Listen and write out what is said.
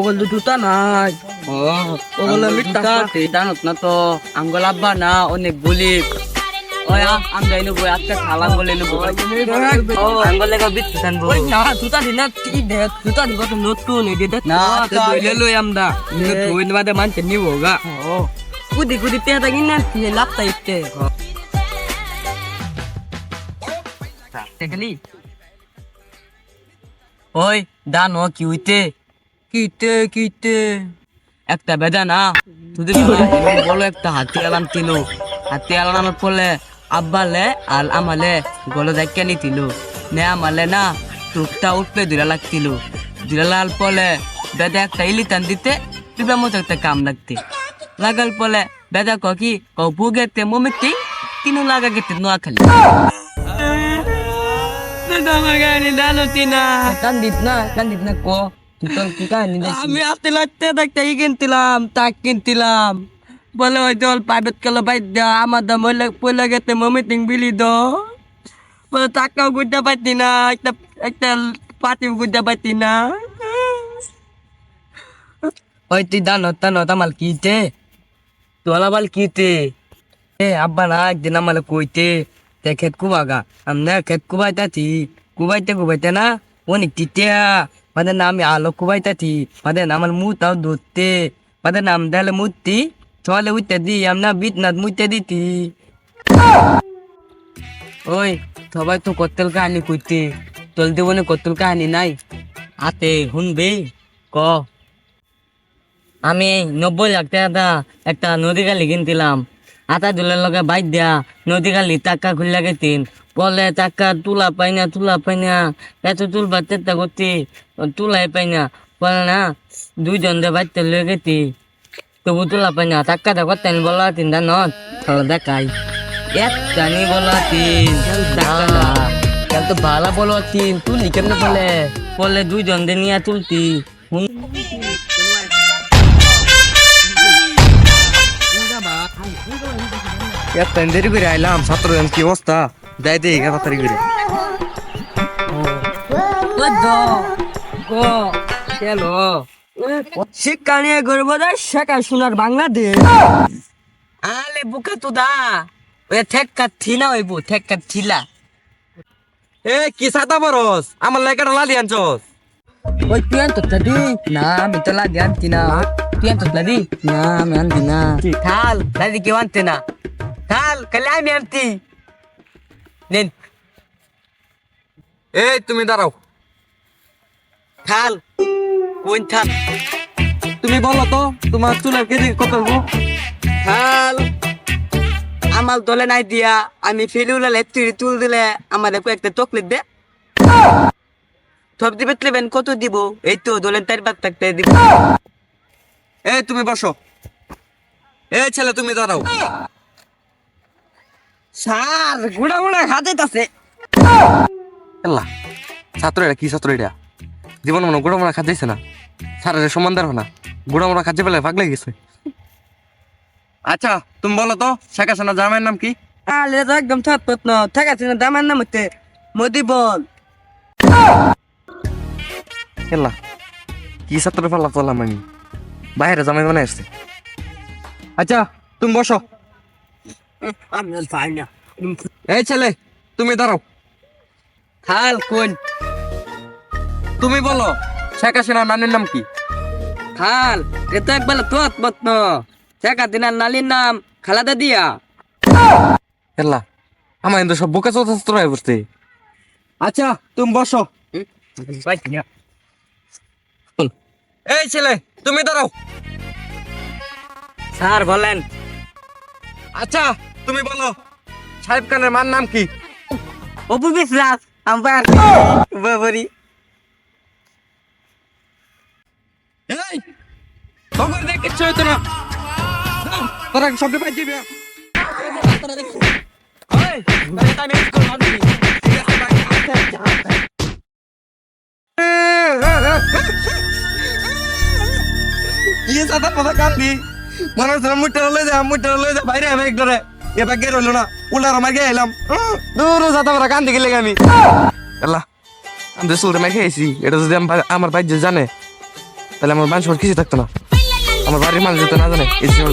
ওগুলো জুতা নাই। ও ওগুলো আমি জুতা জানত না তো আঙ্গুল আব্বা না অনেক বলি ওই আমরা এনে বই আজকে খালাম বলে এনে বই আঙ্গুল লেগে বিচ্ছু টানবো ওই না জুতা দিনা কি দে জুতা দিব তো নতুন এই দে না, তো দইলে লই আমদা ধুই না মানতে নিবো গা কুদি কুদি পেটা কিনা কি লাপতা ইতে দেখলি ওই দানো কি হইতে কিতে একটা বেদা না তুই বলো একটা হাতি আলাম তিল হাতি আলানোর পরে আব্বালে আর আমালে গলো দেখে নিতিল নে আমালে না টুকটা উঠবে দুলা লাগতিল দুলা লাল পলে বেদা একটা ইলিতান দিতে পিপা মতো একটা কাম লাগতে লাগাল পলে বেদা কি বুগেতে মমিতে তিনু লাগা গেতে নোয়া খালি কান্দিত না কো তোর কি কাহিনী আমি আতে লাগতে দেখতে ই কিনতিলাম তাক কিনতিলাম বলে ওই জল প্রাইভেট কালো বাইর দেওয়া আমার দাম পয়লা গেতে মমিটিং বিলি দো বলে টাকাও গুড্ডা পাইতি না একটা একটা পাতিও গুড্ডা পাইতি না ওই তুই দানো তামাল কিতে তোলা বাল কিতে আব্বা না একদিন আমালে কইতে তে খেত কুবাগা আমনে খেত কুবাইতে না অনেক তিতিয়া মানে না আমি আলো কুবাইতাছি মানে না আমার মুতাও ধরতে মানে নাম দেলে মুতি চলে উঠতে দি আমনা বিটনাথ মুইতে দিতি ওই সবাই তো কত্তল কাহিনী কইতে তোল দেবনে কত্তল কাহিনী নাই আতে শুনবে ক আমি 90 লাখ টাকা একটা নদী গালি কিনতিলাম আটা দুলের লগে বাইর দিয়া নদী গালি টাকা খুললা গেতিন বলে টাকা তুলা পাই না এত তুলবার চেষ্টা করতি তুলাই পাই না বলে না দুইজন দে বাইতে লয়ে গেতি তবু তুলা পাই না টাকাটা করতেন বলা তিন দা নত দেখাই এক জানি বলা তিন টাকা তো ভালো বলো তিন তুলি কেমনে বলে দুইজন দে নিয়ে তুলতি দেরি করে আইলাম ছাত্রজন কি অবস্থা যাই দে 11 তারিখ করে শিক্ষা নিয়ে গর্ব শেখা শোনার বাংলাদেশ আলে বুকা তো দা ওই ঠেক্কা থিনা হইব ঠেক্কা থিলা এ কি ছাতা বরস আমার লাইকাটা লালি আনছস ওই তুই আনতো দি না আমি তো লাদি আনতি না তুই আনতো লাদি না আমি আনতি না থাল লাদি কেউ আনতে না থাল কালে আমি আনতি নেন এই তুমি দাঁড়াও থাল কোন থাল তুমি বলো তো তোমার চুলের কেজি কত হবো থাল আমার দলে নাই দিয়া আমি ফেলুলালে তুই তুল দিলে আমাদের একটা চকলেট দে সব দিবে লেবেন কত দিব এই তো দলেন 4 ভাগ থাকতে দিব এই তুমি বসো এই ছেলে তুমি দাঁড়াও স্যার গুড়া খাতেছে এল্লা ছাত্র এটা কি ছাত্র এটা জীবন মনে গোড়া মোড়া খাদ্যাইছে না স্যারের সম্মান দেওয়া না গোড়া মোড়া খাদ্য পেলে পাগলে গেছে আচ্ছা তুমি বলো তো শেখ হাসিনা জামাইয়ের নাম কি আলে তো একদম থাকত না ঠিক আছে না দামের নাম হচ্ছে মোদি বল এল্লা কি ছাত্র ফেলা চললাম আমি বাইরে জামাই বানাই আসছে আচ্ছা তুমি বসো আমি পাই না এই ছেলে তুমি দাঁড়াও থাল কোন তুমি বলো শেখ হাসিনা নানির নাম কি থাল এটা একবার তো আত্মত্ন শেখা দিনার নালির নাম খালাদা দিয়া এল্লা আমার কিন্তু সব বোকা চৌথা ছাত্র হয়ে বসছে আচ্ছা তুমি বসো এই ছেলে তুমি দাঁড়াও স্যার বলেন আচ্ছা তুমি বলো সাহেব খানের মার নাম কি অপু বিশ্বাস আমার বাবরি এই খবর দেখ কিচ্ছু হইতো না তোরা শব্দ পাই দিবি ইয়ে সাদা কথা কান্দি মানুষ মুটটা লই যা বাইরে আমি একদরে এবার গের হইলো না উল্টার আমার গে এলাম দূর সাদা কথা কান্দি গেলে আমি এলা আমি সুরে মাই খেয়েছি এটা যদি আমার ভাই জানে তাহলে আমার মানুষ কিছু থাকতো না, আমার বাড়ির মানুষ যেত না জানে এই জিনিস